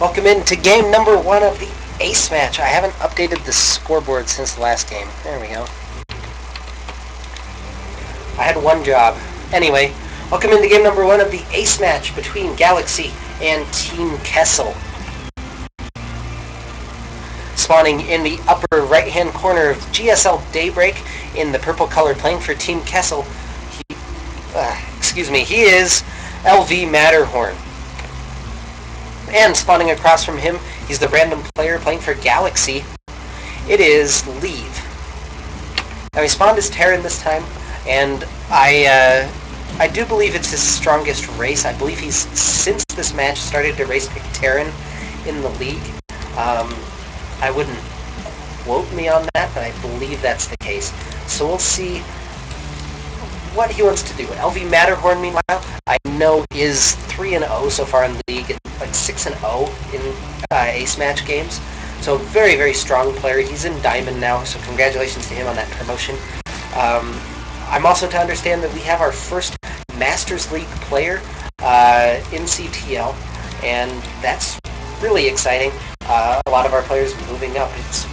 Welcome into game number 1 of the Ace match. I haven't updated the scoreboard since the last game. There we go. I had one job. Anyway, welcome into game number 1 of the Ace match between Galaxy and Team Kessel. Spawning in the upper right-hand corner of GSL Daybreak in the purple color playing for Team Kessel. He is LV.Matterhorn. And spawning across from him, he's the random player playing for Galaxy. It is Leave. Now he spawned as Terran this time, and I do believe it's his strongest race. I believe he's, since this match, started to race pick Terran in the league. I wouldn't quote me on that, but I believe that's the case. So we'll see what he wants to do. LV.Matterhorn, meanwhile, I know is 3-0 so far in the league, and like 6-0 in Ace match games. So very, very strong player. He's in Diamond now, so congratulations to him on that promotion. I'm also to understand that we have our first Masters League player in CTL, and that's really exciting. A lot of our players moving up. It's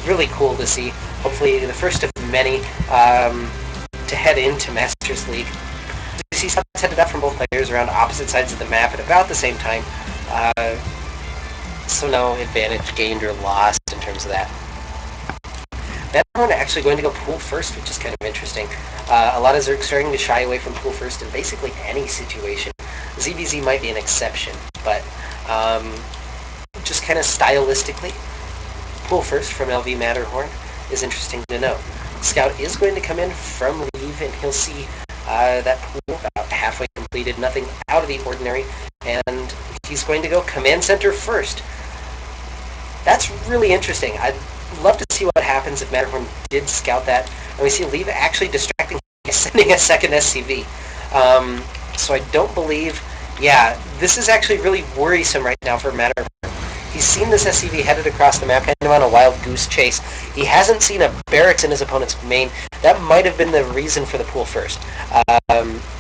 really cool to see. Hopefully the first of many to head into Masters League. You see shots headed up from both players around opposite sides of the map at about the same time. So no advantage gained or lost in terms of that. Matterhorn actually going to go pool first, which is kind of interesting. A lot of Zerg starting to shy away from pool first in basically any situation. ZBZ might be an exception, but just kind of stylistically, pool first from LV.Matterhorn is interesting to know. Scout is going to come in from Leave, and he'll see that pool about halfway completed, nothing out of the ordinary, and he's going to go command center first. That's really interesting. I'd love to see what happens if Matterhorn did scout that, and we see Leave actually distracting, sending a second SCV. So I don't believe, this is actually really worrisome right now for Matterhorn. He's seen this SCV headed across the map, kind of on a wild goose chase. He hasn't seen a barracks in his opponent's main. That might have been the reason for the pool first.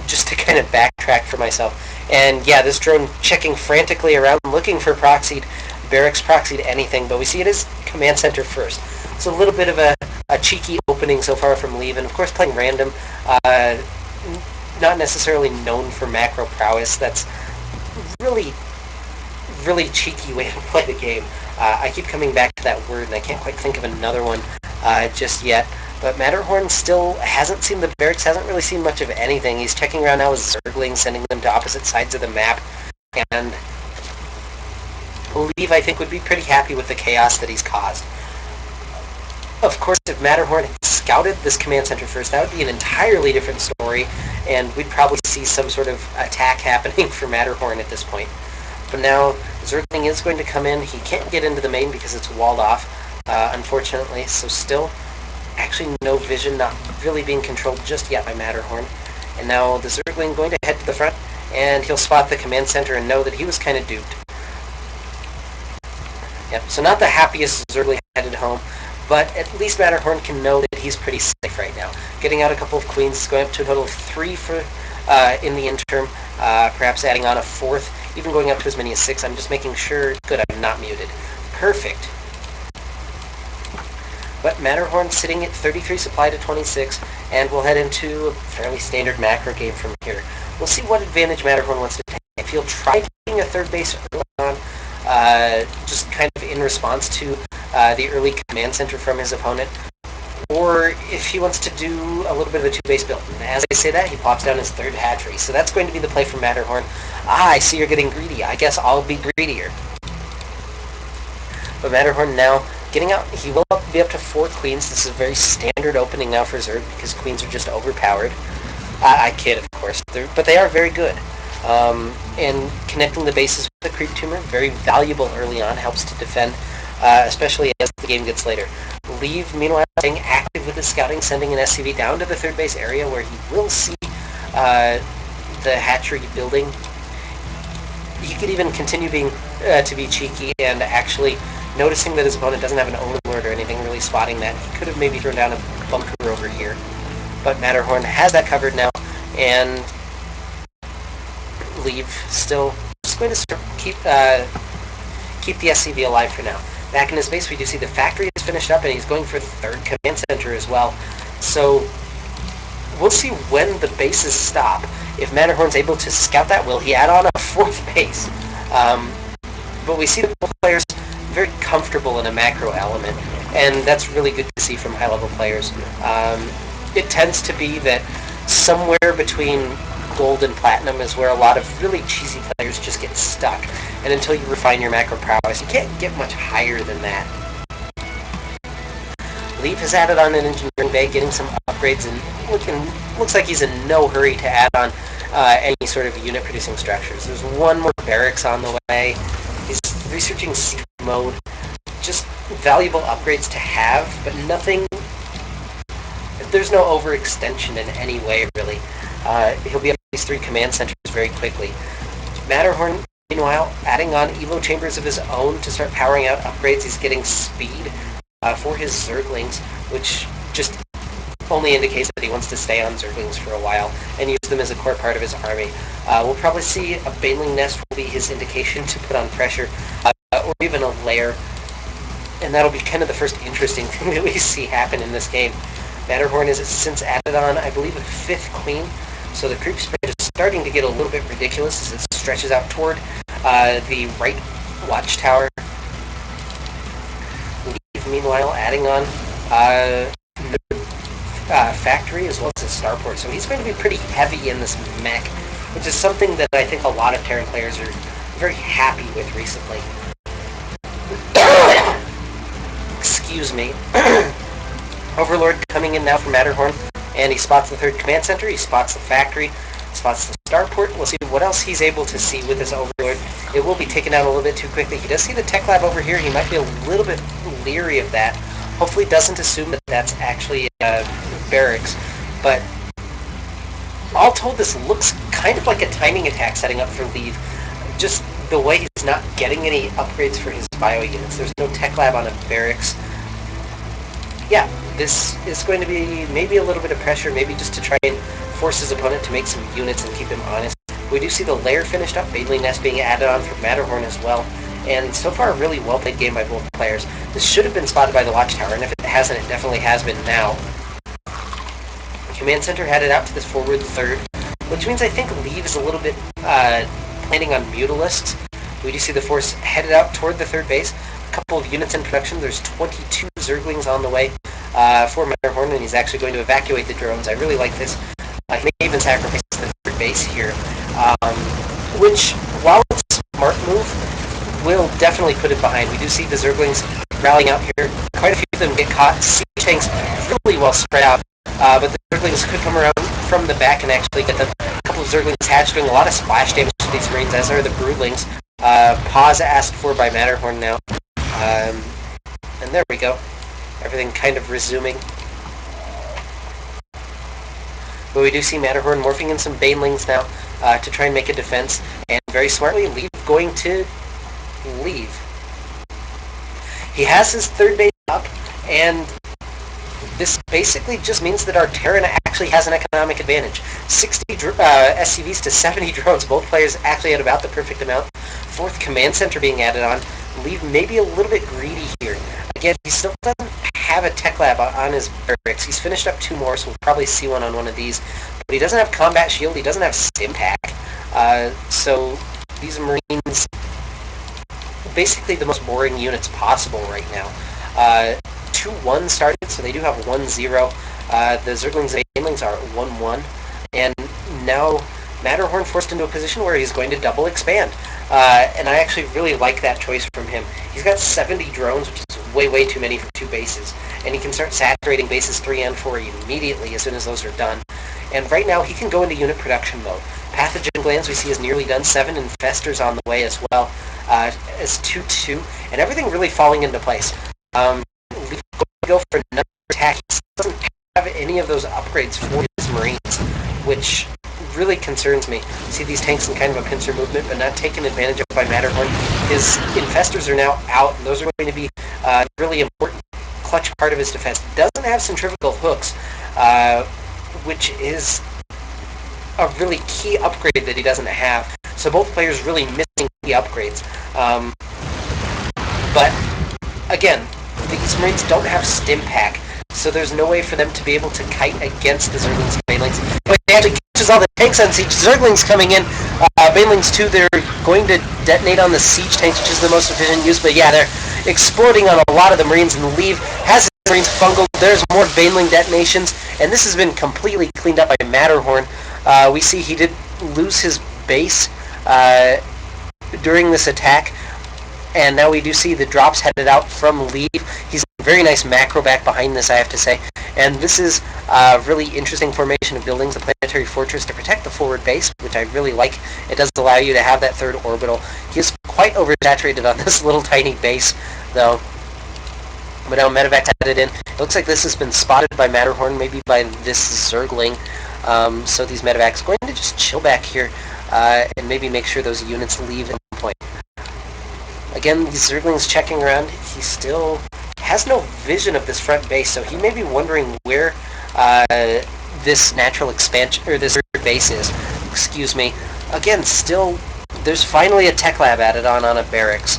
Just to kind of backtrack for myself. And yeah, this drone checking frantically around, looking for proxied barracks, proxied anything, but we see it is command center first. It's a little bit of a cheeky opening so far from Leave, and of course playing random, not necessarily known for macro prowess. That's really cheeky way to play the game. I keep coming back to that word, and I can't quite think of another one just yet. But Matterhorn still hasn't seen the barracks, hasn't really seen much of anything. He's checking around now with Zerglings, sending them to opposite sides of the map, and Leave, I think, would be pretty happy with the chaos that he's caused. Of course, if Matterhorn had scouted this command center first, that would be an entirely different story, and we'd probably see some sort of attack happening for Matterhorn at this point. But now, Zergling is going to come in. He can't get into the main because it's walled off, unfortunately, so still actually no vision, not really being controlled just yet by Matterhorn. And now the Zergling going to head to the front, and he'll spot the command center and know that he was kind of duped. Yep, so not the happiest Zergling headed home, but at least Matterhorn can know that he's pretty safe right now. Getting out a couple of queens, going up to a total of 3 for in the interim, perhaps adding on a 4th, even going up to as many as 6. I'm just making sure, good, I'm not muted. Perfect. But Matterhorn sitting at 33 supply to 26, and we'll head into a fairly standard macro game from here. We'll see what advantage Matterhorn wants to take. If he'll try taking a third base early on, just kind of in response to the early command center from his opponent, or if he wants to do a little bit of a 2-base build. And as I say that, he pops down his 3rd hatchery. So that's going to be the play from Matterhorn. I see you're getting greedy. I guess I'll be greedier. But Matterhorn now getting out. He will be up to 4 queens. This is a very standard opening now for Zerg because queens are just overpowered. I kid, of course, but they are very good. And connecting the bases with the creep tumor, very valuable early on, helps to defend, especially as the game gets later. Leave, meanwhile, staying active with his scouting, sending an SCV down to the 3rd base area where he will see the hatchery building. He could even continue being to be cheeky and actually noticing that his opponent doesn't have an overlord or anything, really spotting that. He could have maybe thrown down a bunker over here. But Matterhorn has that covered now, and Leave still just going to keep keep the SCV alive for now. Back in his base, we do see the factory is finished up, and he's going for the third command center as well. So we'll see when the bases stop. If Matterhorn's able to scout that, will he add on a fourth base? But we see the players very comfortable in a macro element, and that's really good to see from high-level players. It tends to be that somewhere between gold and platinum is where a lot of really cheesy players just get stuck. And until you refine your macro prowess, you can't get much higher than that. Leave has added on an engineering bay, getting some upgrades, and looks like he's in no hurry to add on any sort of unit-producing structures. There's one more barracks on the way. He's researching secret mode. Just valuable upgrades to have, but nothing... There's no overextension in any way, really. He'll be up these 3 command centers very quickly. Matterhorn, meanwhile, adding on Evo chambers of his own to start powering out upgrades. He's getting speed for his Zerglings, which just only indicates that he wants to stay on Zerglings for a while and use them as a core part of his army. We'll probably see a Baneling Nest will be his indication to put on pressure, or even a lair, and that'll be kind of the first interesting thing that we see happen in this game. Matterhorn has since added on, I believe, a 5th queen, so the creep spread is starting to get a little bit ridiculous as it stretches out toward the right watchtower. Leave, meanwhile, adding on factory as well as a starport, so he's going to be pretty heavy in this mech, which is something that I think a lot of Terran players are very happy with recently. Excuse me. Overlord coming in now from Matterhorn, and he spots the 3rd command center, he spots the factory, spots the starport. We'll see what else he's able to see with this Overlord. It will be taken out a little bit too quickly. He does see the tech lab over here. He might be a little bit leery of that. Hopefully doesn't assume that that's actually barracks, but all told, this looks kind of like a timing attack setting up for Leave. Just the way he's not getting any upgrades for his bio units. There's no tech lab on a barracks. Yeah, this is going to be maybe a little bit of pressure, maybe just to try and force his opponent to make some units and keep him honest. We do see the lair finished up, Baneling Nest being added on from Matterhorn as well, and so far a really well-played game by both players. This should have been spotted by the watchtower, and if it hasn't, it definitely has been now. Command center headed out to this forward 3rd, which means I think Leave is a little bit planning on Mutalisks. We do see the force headed out toward the 3rd base. Couple of units in production. There's 22 Zerglings on the way for Matterhorn, and he's actually going to evacuate the drones. I really like this. He may even sacrifice the 3rd base here, which, while it's a smart move, will definitely put it behind. We do see the Zerglings rallying out here. Quite a few of them get caught. Siege tanks really well spread out, but the Zerglings could come around from the back and actually get them. A couple of Zerglings hatched, doing a lot of splash damage to these Marines, as are the Broodlings. Pause asked for by Matterhorn now. And there we go. Everything kind of resuming. But we do see Matterhorn morphing in some Banelings now to try and make a defense. And very smartly, Leave going to leave. He has his 3rd base up, and this basically just means that our Terran actually has an economic advantage. 60 SCVs to 70 drones. Both players actually had about the perfect amount. 4th command center being added on. Leave maybe a little bit greedy here. Again, he still doesn't have a tech lab on his barracks. He's finished up 2 more, so we'll probably see one on one of these. But he doesn't have combat shield. He doesn't have Stimpak. So these Marines, basically the most boring units possible right now. 2-1 started, so they do have 1-0. The Zerglings and Banelings are 1-1. And now Matterhorn forced into a position where he's going to double expand. And I actually really like that choice from him. He's got 70 drones, which is way too many for 2 bases. And he can start saturating bases 3 and 4 immediately as soon as those are done. And right now, he can go into unit production mode. Pathogen glands we see is nearly done. 7 infestors on the way as well. As 2-2. And everything really falling into place. We go for another attack. He doesn't have any of those upgrades for his Marines, which really concerns me. See these tanks in kind of a pincer movement, but not taken advantage of by Matterhorn. His infestors are now out, and those are going to be a really important clutch part of his defense. Doesn't have centrifugal hooks, which is a really key upgrade that he doesn't have. So both players really missing the upgrades. But again, these Marines don't have stim pack, so there's no way for them to be able to kite against the Zerglings and Banelings. But it actually catches all the tanks on siege. Zerglings coming in. Banelings too, they're going to detonate on the siege tanks, which is the most efficient use. But yeah, they're exploding on a lot of the Marines, and Leave has his Marines fungled. There's more Baneling detonations, and this has been completely cleaned up by Matterhorn. We see he did lose his base during this attack, and now we do see the drops headed out from Leave. He's a very nice macro back behind this, I have to say. And this is a really interesting formation of buildings, the planetary fortress, to protect the forward base, which I really like. It does allow you to have that third orbital. He is quite oversaturated on this little tiny base, though. But now Medevac's added in. It looks like this has been spotted by Matterhorn, maybe by this Zergling. So these Medevac's going to just chill back here and maybe make sure those units leave at one point. Again, these Zerglings checking around. He still has no vision of this front base, so he may be wondering where this natural expansion, or this third base is. Excuse me. Again, still, there's finally a tech lab added on a barracks.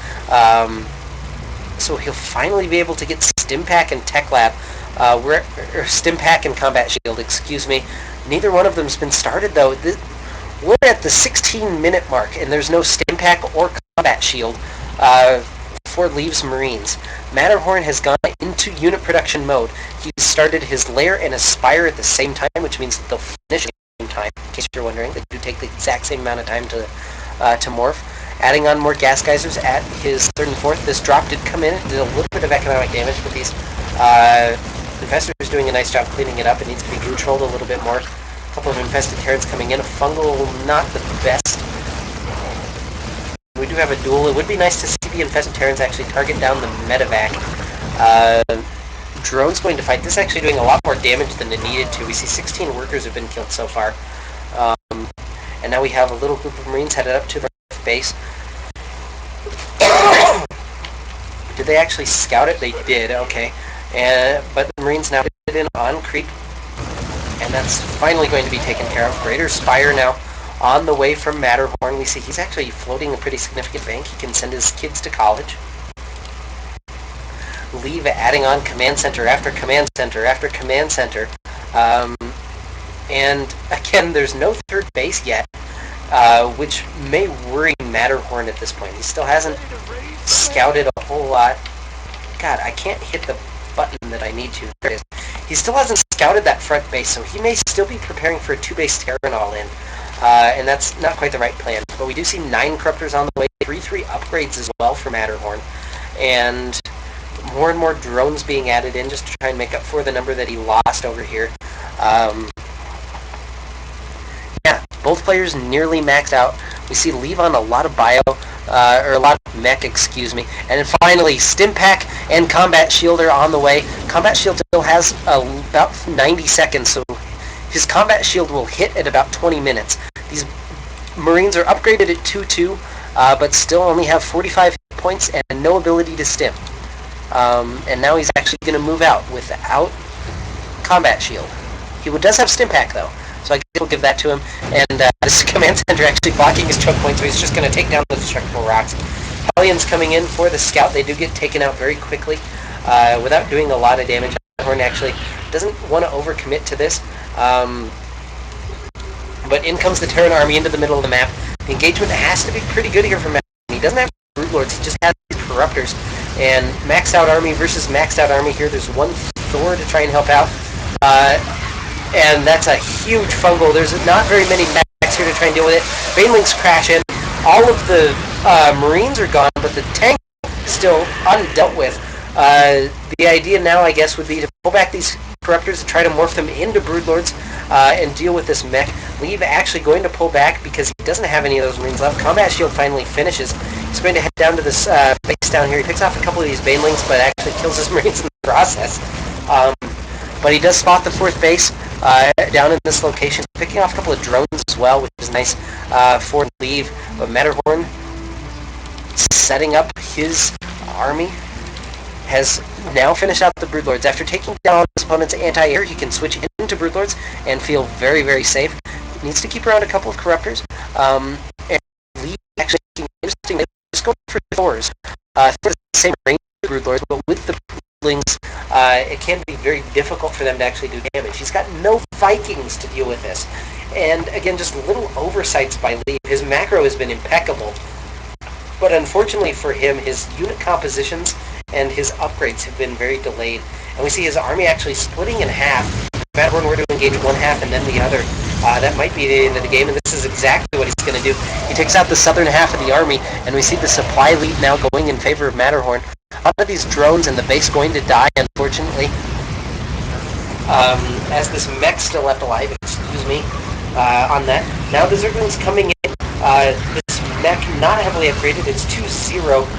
So he'll finally be able to get Stimpack and Tech Lab, or Stimpack and Combat Shield, excuse me. Neither one of them's been started, though. We're at the 16-minute mark, and there's no Stimpack or Combat Shield for Leave's Marines. Matterhorn has gone into unit production mode. He's started his lair and his spire at the same time, which means that they'll finish at the same time, in case you're wondering. They do take the exact same amount of time to morph. Adding on more gas geysers at his third and fourth. This drop did come in. It did a little bit of economic damage, but these infestors doing a nice job cleaning it up. It needs to be controlled a little bit more. A couple of infested Terrans coming in. A fungal, not the best. We do have a duel. It would be nice to see the infested Terrans actually target down the medevac. Drone's going to fight. This is actually doing a lot more damage than it needed to. We see 16 workers have been killed so far. And now we have a little group of Marines headed up to the base. Did they actually scout it? They did, okay. But the Marines now did in on creep. And that's finally going to be taken care of. Greater Spire now on the way from Matterhorn. We see he's actually floating a pretty significant bank. He can send his kids to college. Leave adding on command center after command center after command center. And again, there's no third base yet, which may worry Matterhorn at this point. He still hasn't scouted a whole lot. God, I can't hit the button that I need to. There it is. He still hasn't scouted that front base, so he may still be preparing for a 2-base Terran all-in. And that's not quite the right plan. But we do see 9 Corruptors on the way, 3 upgrades as well for Matterhorn. And more drones being added in just to try and make up for the number that he lost over here. Yeah, both players nearly maxed out. We see Leave on a lot of bio, or a lot of mech, excuse me. And then finally, Stimpack and Combat Shield are on the way. Combat Shield still has about 90 seconds, so his Combat Shield will hit at about 20 minutes. These Marines are upgraded at 2-2, but still only have 45 hit points and no ability to stim. And now he's actually going to move out without Combat Shield. He does have Stimpack, though, so I guess we'll give that to him. And this command center actually blocking his choke point, so he's just going to take down the destructible rocks. Hellions coming in for the scout. They do get taken out very quickly without doing a lot of damage. Horn actually doesn't want to overcommit to this. But in comes the Terran army into the middle of the map. The engagement has to be pretty good here for Matt. He doesn't have Brood Lords, he just has these Corruptors. And maxed out army versus maxed out army here. There's one Thor to try and help out. And that's a huge fungal. There's not very many mechs here to try and deal with it. Banelings crash in. All of the Marines are gone, but the tank is still undealt with. The idea now, I guess, would be to pull back these Corruptors and try to morph them into Broodlords and deal with this mech. Leave actually going to pull back because he doesn't have any of those Marines left. Combat Shield finally finishes. He's going to head down to this base down here. He picks off a couple of these Banelings, but actually kills his Marines in the process. But he does spot the 4th base down in this location, picking off a couple of drones as well, which is nice for Leave. But Matterhorn setting up his army has now finished out the Broodlords. After taking down his opponent's anti-air, he can switch into Broodlords and feel very, very safe. He needs to keep around a couple of Corruptors. And Leave actually interesting just going for Thors. Thors the same range as Broodlords, but with the Broodlings, it can be very difficult for them to actually do damage. He's got no Vikings to deal with this. And again, just little oversights by Leave. His macro has been impeccable, but unfortunately for him, his unit compositions and his upgrades have been very delayed. And we see his army actually splitting in half. Matterhorn were to engage one half and then the other. That might be the end of the game, and this is exactly what he's going to do. He takes out the southern half of the army, and we see the supply lead now going in favor of Matterhorn. A lot of these drones and the base going to die, unfortunately. As this mech still left alive, excuse me, on that. Now the Zerglings coming in. This mech not heavily upgraded, it's 2-0,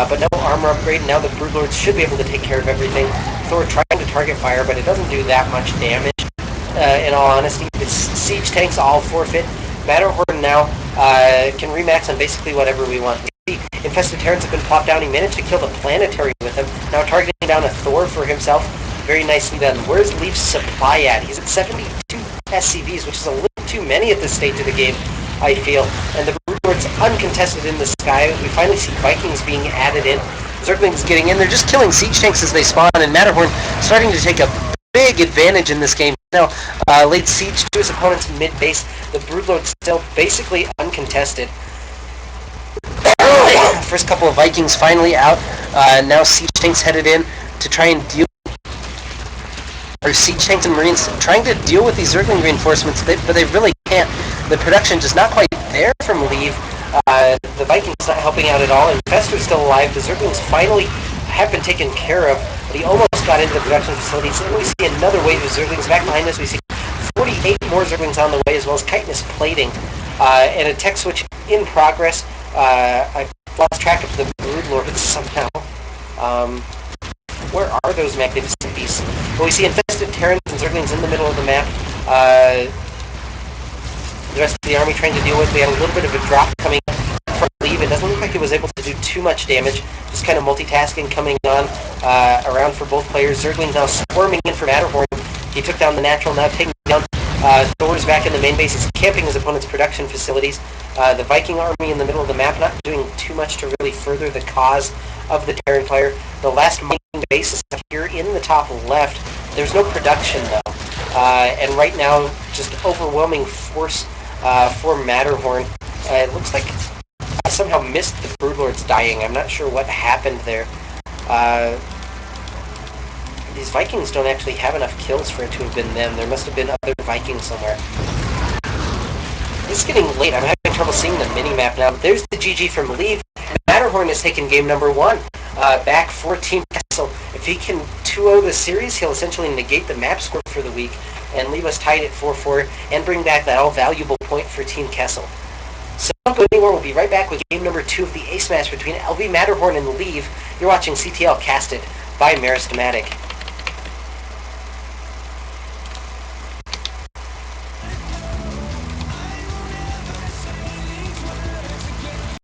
but no armor upgrade. Now the Broodlords should be able to take care of everything. Thor trying to target fire, but it doesn't do that much damage. In all honesty, its siege tanks all forfeit. Matterhorn now can remax on basically whatever we want. The infested Terrans have been plopped down. He managed to kill the planetary with him. Now targeting down a Thor for himself. Very nicely done. Where's Leaf's supply at? He's at 72 SCVs, which is a little too many at this stage of the game, I feel. And the Broodlords uncontested in the sky. We finally see Vikings being added in. Zerglings getting in. They're just killing siege tanks as they spawn, and Matterhorn starting to take a big advantage in this game. Now, laid siege to his opponent's mid-base. The Broodlords still basically uncontested. First couple of Vikings finally out. Now siege tanks headed in to try and deal. Or siege tanks and marines trying to deal with these Zergling reinforcements, but they really can't. The production just not quite there from Leave. The Vikings not helping out at all. Infestor's still alive. The Zerglings finally have been taken care of, but he almost got into the production facilities. And we see another wave of Zerglings back behind us. We see 48 more Zerglings on the way, as well as chitinous plating, and a tech switch in progress. I've lost track of the Broodlords somehow. Where are those magnificent beasts? Well, we see infested Terrans and Zerglings in the middle of the map. The rest of the army trying to deal with. We had a little bit of a drop coming from Leave. It doesn't look like it was able to do too much damage. Just kind of multitasking coming on around for both players. Zerglings now swarming in for Matterhorn. He took down the natural, now taking down Thor's back in the main base. He's camping his opponent's production facilities. The Viking army in the middle of the map not doing too much to really further the cause of the Terran player. The last main base is up here in the top left. There's no production though. And right now, just overwhelming force for Matterhorn. It looks like I somehow missed the Broodlords dying. I'm not sure what happened there. These Vikings don't actually have enough kills for it to have been them. There must have been other Vikings somewhere. It's getting late. I'm having trouble seeing the mini-map now. There's the GG from Leave. Matterhorn has taken game number 1. Back for Team Kessel. If he can 2-0 the series, he'll essentially negate the map score for the week and leave us tied at 4-4 and bring back that all-valuable point for Team Kessel. So don't go anywhere. We'll be right back with game number 2 of the ace match between LV Matterhorn and Leave. You're watching CTL casted by Meristematic.